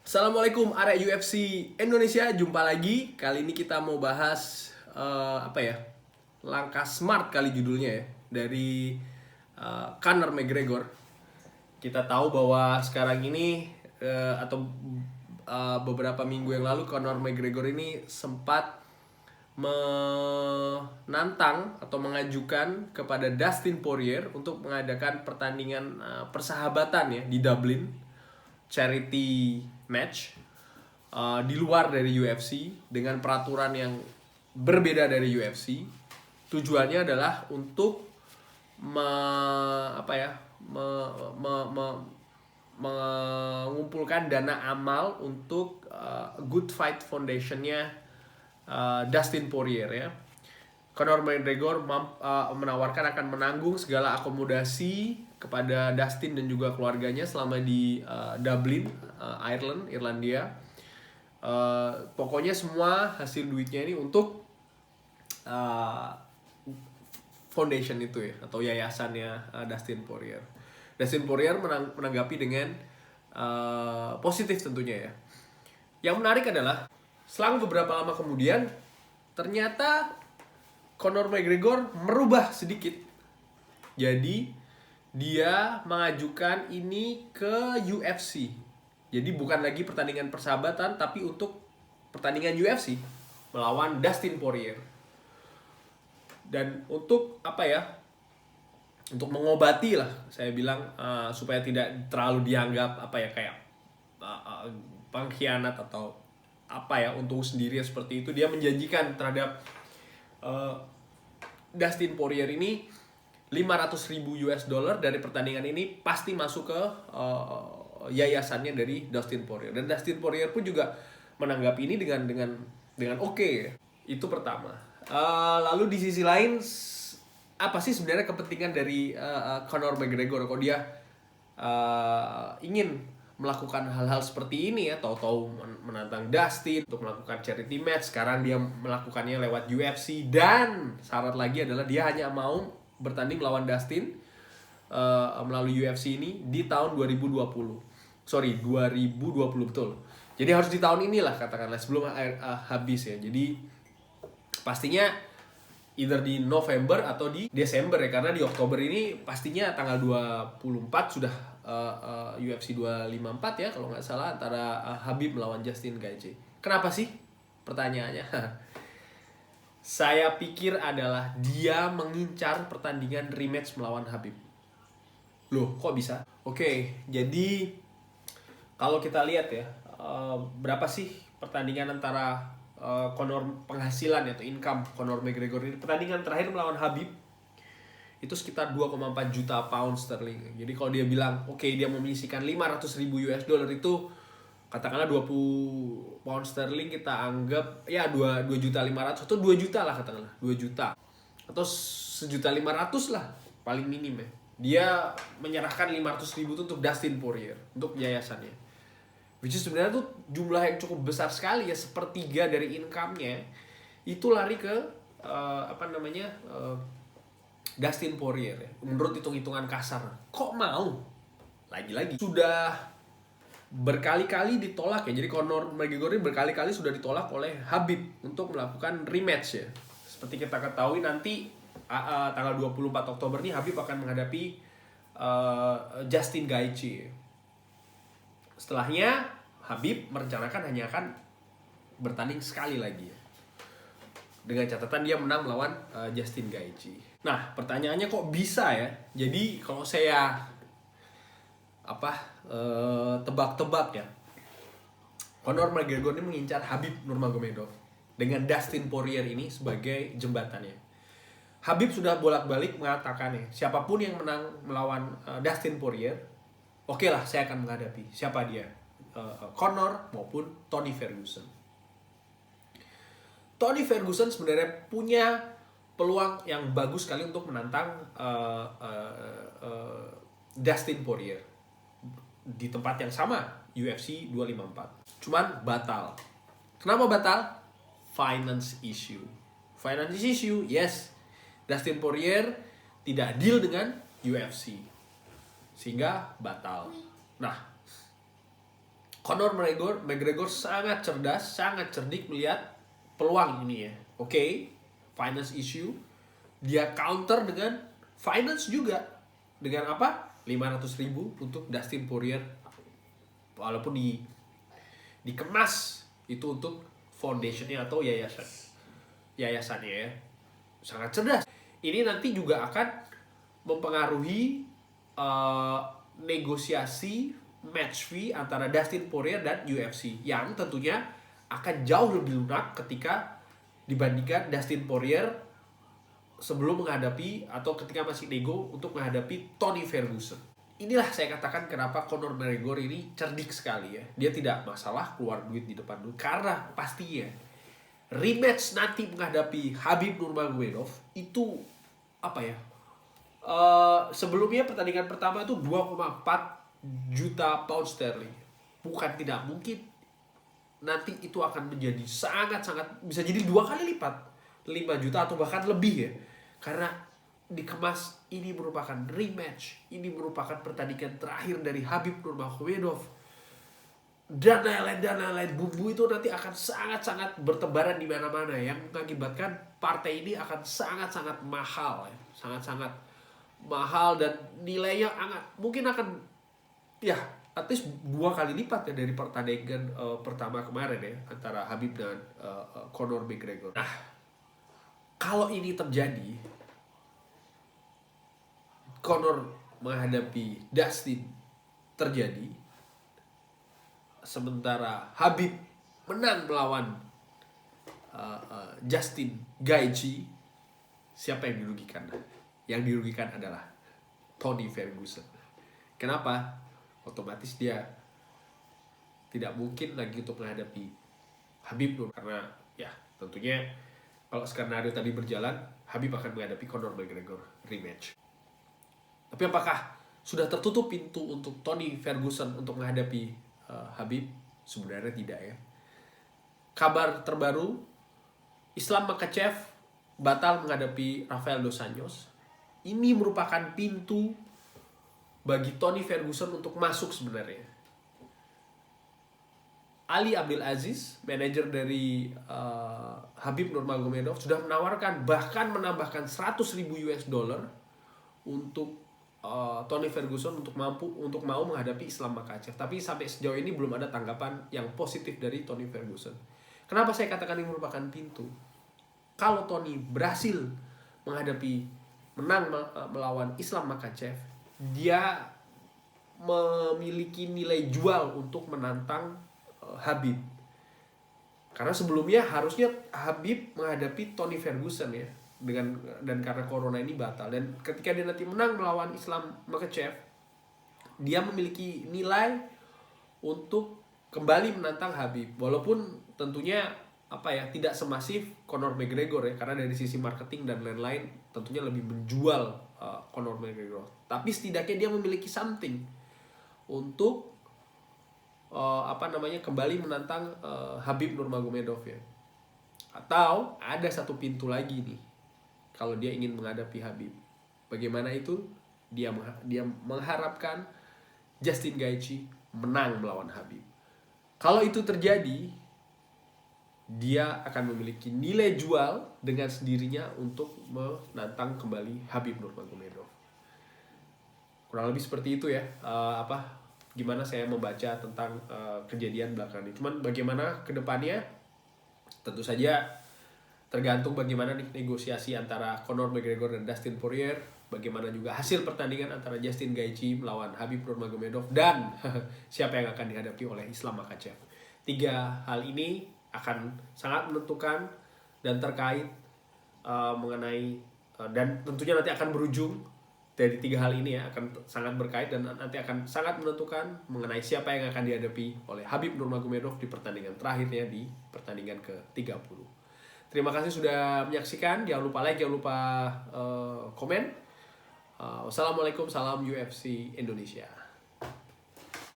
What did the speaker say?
Assalamualaikum arek UFC Indonesia, jumpa lagi. Kali ini kita mau bahas langkah smart kali judulnya ya dari Conor McGregor. Kita tahu bahwa sekarang ini beberapa minggu yang lalu Conor McGregor ini sempat menantang atau mengajukan kepada Dustin Poirier untuk mengadakan pertandingan persahabatan ya di Dublin, charity match di luar dari UFC dengan peraturan yang berbeda dari UFC. Tujuannya adalah untuk mengumpulkan dana amal untuk Good Fight Foundation-nya Dustin Poirier ya. Conor McGregor menawarkan akan menanggung segala akomodasi kepada Dustin dan juga keluarganya selama di Dublin, Ireland, Irlandia. Pokoknya semua hasil duitnya ini untuk foundation itu ya, atau yayasannya Dustin Poirier. Dustin Poirier menanggapi dengan positif tentunya ya. Yang menarik adalah selang beberapa lama kemudian ternyata Conor McGregor merubah sedikit. Jadi dia mengajukan ini ke UFC. Jadi bukan lagi pertandingan persahabatan, tapi untuk pertandingan UFC melawan Dustin Poirier. Dan untuk untuk mengobati lah, saya bilang supaya tidak terlalu dianggap pengkhianat atau untung sendiri seperti itu, dia menjanjikan terhadap Dustin Poirier ini $500,000 dari pertandingan ini pasti masuk ke yayasannya dari Dustin Poirier. Dan Dustin Poirier pun juga menanggapi ini dengan oke. Itu pertama. Lalu di sisi lain, apa sih sebenarnya kepentingan dari Conor McGregor kok dia ingin melakukan hal-hal seperti ini ya, tahu-tahu menantang Dustin untuk melakukan charity match. Sekarang dia melakukannya lewat UFC, dan syarat lagi adalah dia hanya mau bertanding melawan Dustin melalui UFC ini di tahun 2020 betul. Jadi harus di tahun inilah katakanlah, sebelum habis ya. Jadi pastinya either di November atau di Desember ya, karena di Oktober ini pastinya tanggal 24 sudah UFC 254 ya kalau nggak salah, antara Khabib melawan Justin Gaethje. Kenapa sih? Pertanyaannya. Saya pikir adalah dia mengincar pertandingan rematch melawan Khabib. Loh, kok bisa? Oke, jadi kalau kita lihat ya, berapa sih pertandingan antara Conor, penghasilan atau income Conor McGregor ini, pertandingan terakhir melawan Khabib itu sekitar 2,4 juta pound sterling. Jadi kalau dia bilang dia mau menyisihkan $500,000 itu, katakanlah 20 pound sterling kita anggap ya 2.500.000 atau 2 juta lah, katakanlah 2 juta atau 1.500.000 lah paling minim ya. Dia menyerahkan 500.000 itu untuk Dustin Poirier, untuk yayasannya. Which is sebenarnya tuh jumlah yang cukup besar sekali ya, sepertiga dari income-nya itu lari ke Dustin Poirier ya. Menurut hitung-hitungan kasar. Kok mau? Lagi-lagi sudah berkali-kali ditolak ya. Jadi Conor McGregor ini berkali-kali sudah ditolak oleh Khabib untuk melakukan rematch ya. Seperti kita ketahui nanti tanggal 24 Oktober nih Khabib akan menghadapi Justin Gaethje. Setelahnya Khabib merencanakan hanya akan bertanding sekali lagi ya, dengan catatan dia menang melawan Justin Gaethje. Nah, pertanyaannya kok bisa ya? Jadi kalau saya tebak-tebak ya, Conor McGregor ini mengincar Khabib Nurmagomedov dengan Dustin Poirier ini sebagai jembatannya. Khabib sudah bolak-balik mengatakan ya, siapapun yang menang melawan Dustin Poirier, oke lah, saya akan menghadapi. Siapa dia? Conor maupun Tony Ferguson. Tony Ferguson sebenarnya punya peluang yang bagus sekali untuk menantang Dustin Poirier di tempat yang sama, UFC 254. Cuman batal. Kenapa batal? Finance issue. Finance issue, yes. Dustin Poirier tidak deal dengan UFC, sehingga batal. Nah, Conor McGregor sangat cerdas, sangat cerdik melihat peluang ini ya. Oke, finance issue. Dia counter dengan finance juga. Dengan apa? 500.000 untuk Dustin Poirier. Walaupun dikemas itu untuk foundationnya atau yayasannya ya. Sangat cerdas. Ini nanti juga akan mempengaruhi negosiasi match fee antara Dustin Poirier dan UFC yang tentunya akan jauh lebih lunak ketika dibandingkan Dustin Poirier sebelum menghadapi atau ketika masih nego untuk menghadapi Tony Ferguson. Inilah saya katakan kenapa Conor McGregor ini cerdik sekali ya. Dia tidak masalah keluar duit di depan dulu karena pastinya rematch nanti menghadapi Khabib Nurmagomedov itu apa ya? Sebelumnya pertandingan pertama itu 2,4 juta pound sterling. Bukan tidak mungkin nanti itu akan menjadi sangat-sangat bisa jadi 2 kali lipat, 5 juta atau bahkan lebih ya. Karena dikemas ini merupakan rematch, ini merupakan pertandingan terakhir dari Khabib Nurmagomedov. Dan lain-lain bumbu itu nanti akan sangat-sangat bertebaran di mana-mana yang mengakibatkan partai ini akan sangat-sangat mahal ya. Sangat-sangat mahal dan nilainya mungkin akan ya at least 2 kali lipat ya dari pertandingan pertama kemarin ya antara Khabib dan Conor McGregor. Nah, kalau ini terjadi, Conor menghadapi Dustin terjadi, sementara Khabib menang melawan Justin Gaethje, siapa yang dirugikan? Yang dirugikan adalah Tony Ferguson. Kenapa? Otomatis dia tidak mungkin lagi untuk menghadapi Khabib karena ya tentunya kalau skenario tadi berjalan, Khabib akan menghadapi Conor McGregor rematch. Tapi apakah sudah tertutup pintu untuk Tony Ferguson untuk menghadapi Khabib? Sebenarnya tidak ya. Kabar terbaru, Islam Makhachev batal menghadapi Rafael dos Anjos. Ini merupakan pintu bagi Tony Ferguson untuk masuk sebenarnya. Ali Abdul Aziz, manajer dari Khabib Nurmagomedov, sudah menawarkan bahkan menambahkan 100.000 US dollar untuk Tony Ferguson untuk mau menghadapi Islam Makhachev. Tapi sampai sejauh ini belum ada tanggapan yang positif dari Tony Ferguson. Kenapa saya katakan ini merupakan pintu? Kalau Tony berhasil menang melawan Islam Makhachev, dia memiliki nilai jual untuk menantang Khabib. Karena sebelumnya harusnya Khabib menghadapi Tony Ferguson ya, dan karena corona ini batal, dan ketika dia nanti menang melawan Islam Makhachev, dia memiliki nilai untuk kembali menantang Khabib, walaupun tentunya tidak semasif Conor McGregor ya, karena dari sisi marketing dan lain-lain tentunya lebih menjual Conor McGregor. Tapi setidaknya dia memiliki something untuk kembali menantang Khabib Nurmagomedov ya. Atau ada satu pintu lagi nih kalau dia ingin menghadapi Khabib. Bagaimana itu? Dia mengharapkan Justin Gaethje menang melawan Khabib. Kalau itu terjadi, dia akan memiliki nilai jual dengan sendirinya untuk menantang kembali Khabib Nurmagomedov. Kurang lebih seperti itu ya. Gimana saya membaca tentang kejadian belakangan ini. Cuman bagaimana ke depannya, tentu saja tergantung bagaimana negosiasi antara Conor McGregor dan Dustin Poirier, bagaimana juga hasil pertandingan antara Justin Gaethje melawan Khabib Nurmagomedov, dan siapa yang akan dihadapi oleh Islam Makhachev. 3 hal ini akan sangat menentukan dan terkait mengenai dan tentunya nanti akan berujung dari 3 hal ini ya, akan sangat berkait dan nanti akan sangat menentukan mengenai siapa yang akan dihadapi oleh Khabib Nurmagomedov di pertandingan terakhirnya, di pertandingan ke-30. Terima kasih sudah menyaksikan. Jangan lupa like, jangan lupa komen. Wassalamualaikum, salam UFC Indonesia.